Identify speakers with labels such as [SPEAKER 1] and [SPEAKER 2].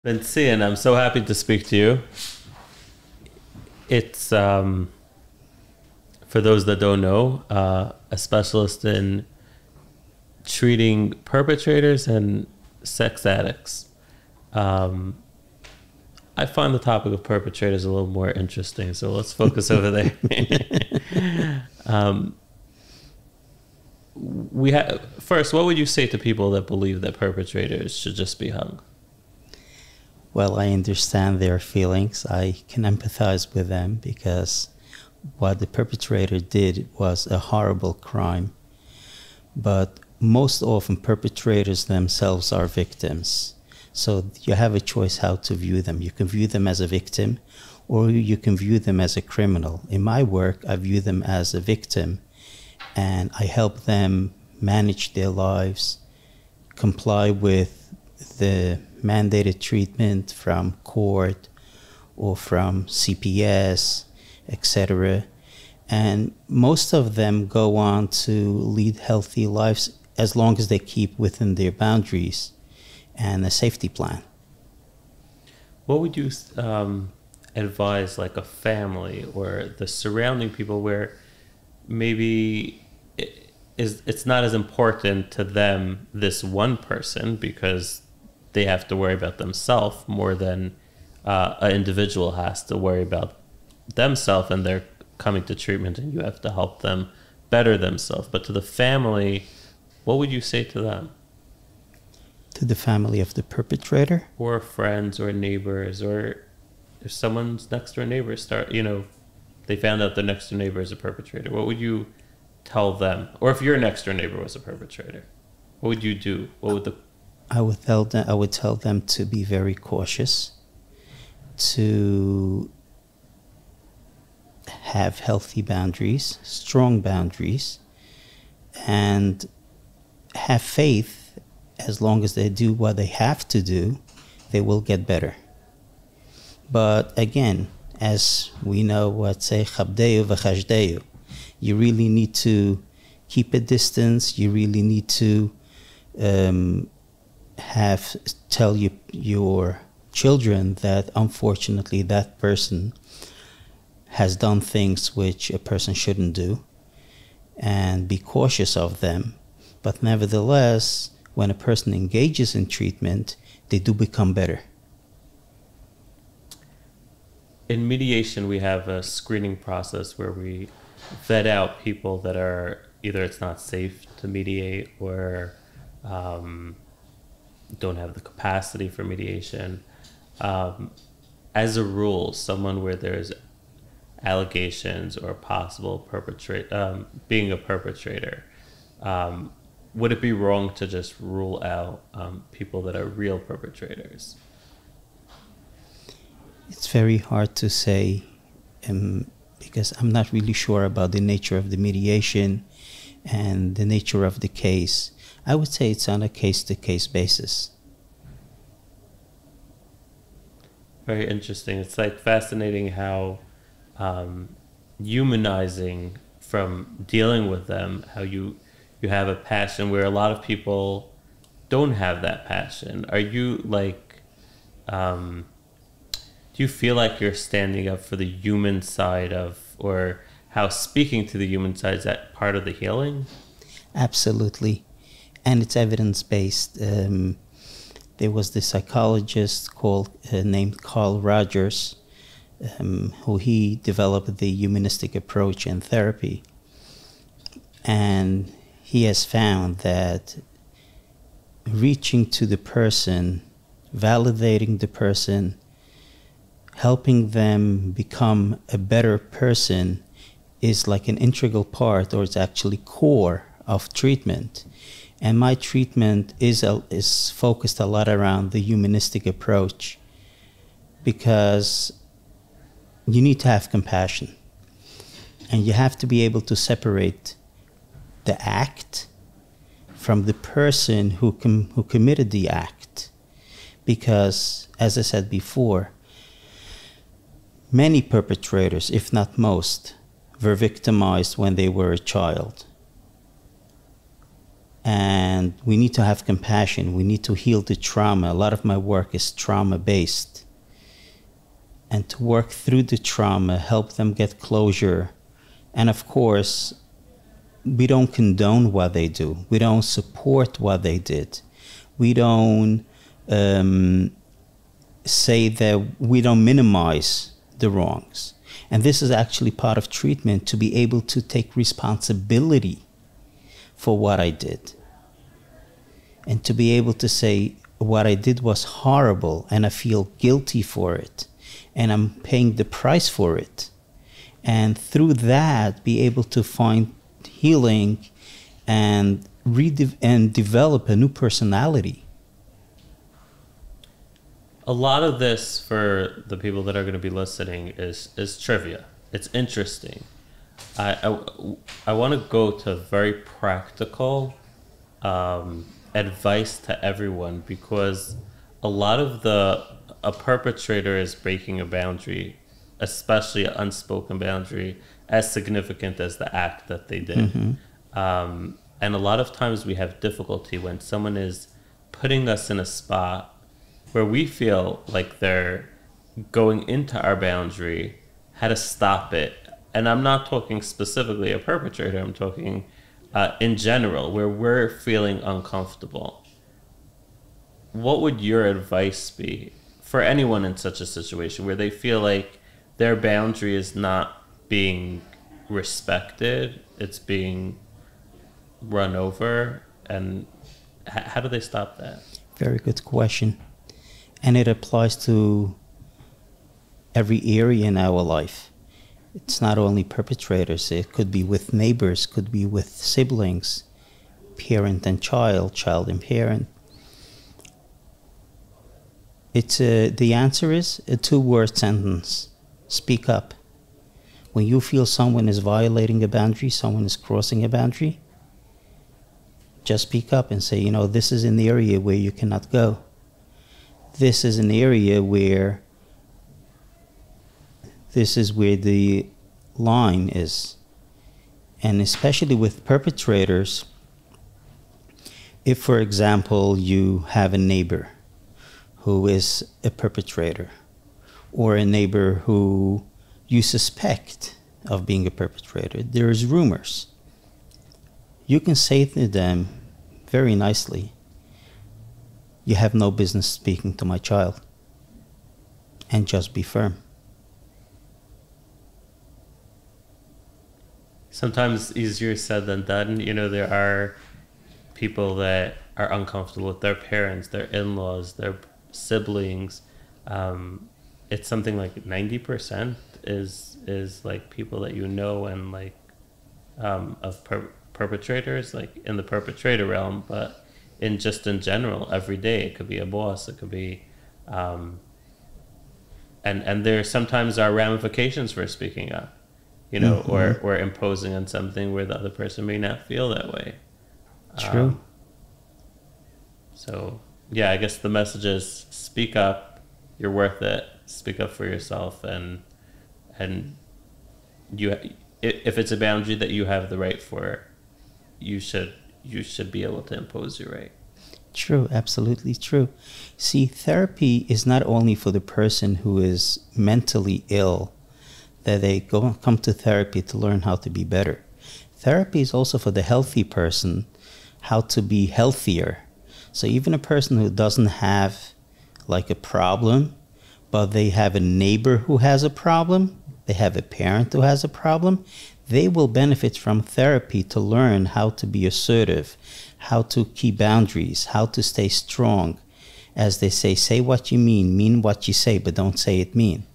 [SPEAKER 1] Bentzion, I'm so happy to speak to you. It's, for those that don't know, a specialist in treating perpetrators and sex addicts. I find the topic of perpetrators a little more interesting, so let's focus over there. First, what would you say to people that believe that perpetrators should just be hung?
[SPEAKER 2] Well, I understand their feelings. I can empathize with them because what the perpetrator did was a horrible crime. But most often, perpetrators themselves are victims. So you have a choice how to view them. You can view them as a victim, or you can view them as a criminal. In my work, I view them as a victim, and I help them manage their lives, comply with the mandated treatment from court or from CPS, etc. And most of them go on to lead healthy lives as long as they keep within their boundaries and a safety plan.
[SPEAKER 1] What would you advise like a family or the surrounding people where maybe it's not as important to them, this one person, because they have to worry about themselves more than an individual has to worry about themselves, and they're coming to treatment and you have to help them better themselves. But to the family, what would you say to them?
[SPEAKER 2] To the family of the perpetrator?
[SPEAKER 1] Or friends or neighbors, or if someone's next door neighbor they found out their next door neighbor is a perpetrator, what would you tell them? Or if your next door neighbor was a perpetrator, what would you do?
[SPEAKER 2] I would tell them to be very cautious, to have healthy boundaries, strong boundaries, and have faith. As long as they do what they have to do, they will get better. But again, as we know, chabdeu v'chashdeyu, you really need to keep a distance. You really need to tell your children that unfortunately that person has done things which a person shouldn't do, and be cautious of them. But nevertheless, when a person engages in treatment, they do become better.
[SPEAKER 1] In mediation, we have a screening process where we vet out people that are either it's not safe to mediate or don't have the capacity for mediation. As a rule, someone where there's allegations or possible being a perpetrator, would it be wrong to just rule out people that are real perpetrators?
[SPEAKER 2] It's very hard to say because I'm not really sure about the nature of the mediation and the nature of the case. I would say it's on a case-to-case basis.
[SPEAKER 1] Very interesting. It's like fascinating how humanizing from dealing with them, how you have a passion where a lot of people don't have that passion. Are you like, do you feel like you're standing up for the human side or how speaking to the human side, is that part of the healing?
[SPEAKER 2] Absolutely. And it's evidence-based. There was this psychologist named Carl Rogers, who he developed the humanistic approach in therapy. And he has found that reaching to the person, validating the person, helping them become a better person is like an integral part, or it's actually core of treatment. And my treatment is focused a lot around the humanistic approach, because you need to have compassion. And you have to be able to separate the act from the person who committed the act. Because, as I said before, many perpetrators, if not most, were victimized when they were a child. And we need to have compassion. We need to heal the trauma. A lot of my work is trauma-based. And to work through the trauma, help them get closure. And of course, we don't condone what they do. We don't support what they did. We don't say that we don't minimize the wrongs. And this is actually part of treatment, to be able to take responsibility for what I did. And to be able to say, what I did was horrible and I feel guilty for it. And I'm paying the price for it. And through that, be able to find healing and develop a new personality.
[SPEAKER 1] A lot of this, for the people that are going to be listening, is trivia. It's interesting. I want to go to very practical advice to everyone, because a lot of a perpetrator is breaking a boundary, especially an unspoken boundary, as significant as the act that they did. Mm-hmm. And a lot of times we have difficulty when someone is putting us in a spot where we feel like they're going into our boundary, how to stop it. And I'm not talking specifically a perpetrator, I'm talking in general, where we're feeling uncomfortable. What would your advice be for anyone in such a situation where they feel like their boundary is not being respected, it's being run over, and how do they stop that?
[SPEAKER 2] Very good question. And it applies to every area in our life. It's not only perpetrators, it could be with neighbors, could be with siblings, parent and child, child and parent. The answer is a 2-word sentence: speak up. When you feel someone is violating a boundary, someone is crossing a boundary, just speak up and say, this is an area where you cannot go. This is an area where the line is. And especially with perpetrators, if, for example, you have a neighbor who is a perpetrator, or a neighbor who you suspect of being a perpetrator, there's rumors. You can say to them very nicely, you have no business speaking to my child, and just be firm.
[SPEAKER 1] Sometimes easier said than done. There are people that are uncomfortable with their parents, their in-laws, their siblings. It's something like 90% is like people that and like of perpetrators, like in the perpetrator realm, but in general, every day. It could be a boss, it could be and there sometimes are ramifications for speaking up, mm-hmm. or imposing on something where the other person may not feel that way.
[SPEAKER 2] True.
[SPEAKER 1] So yeah, I guess the message is speak up, you're worth it, speak up for yourself, and you, if it's a boundary that you have the right for, you should be able to impose your right.
[SPEAKER 2] True, absolutely true. See, therapy is not only for the person who is mentally ill, that they come to therapy to learn how to be better. Therapy is also for the healthy person, how to be healthier. So even a person who doesn't have like a problem, but they have a neighbor who has a problem, they have a parent who has a problem, they will benefit from therapy to learn how to be assertive, how to keep boundaries, how to stay strong. As they say what you mean what you say, but don't say it mean.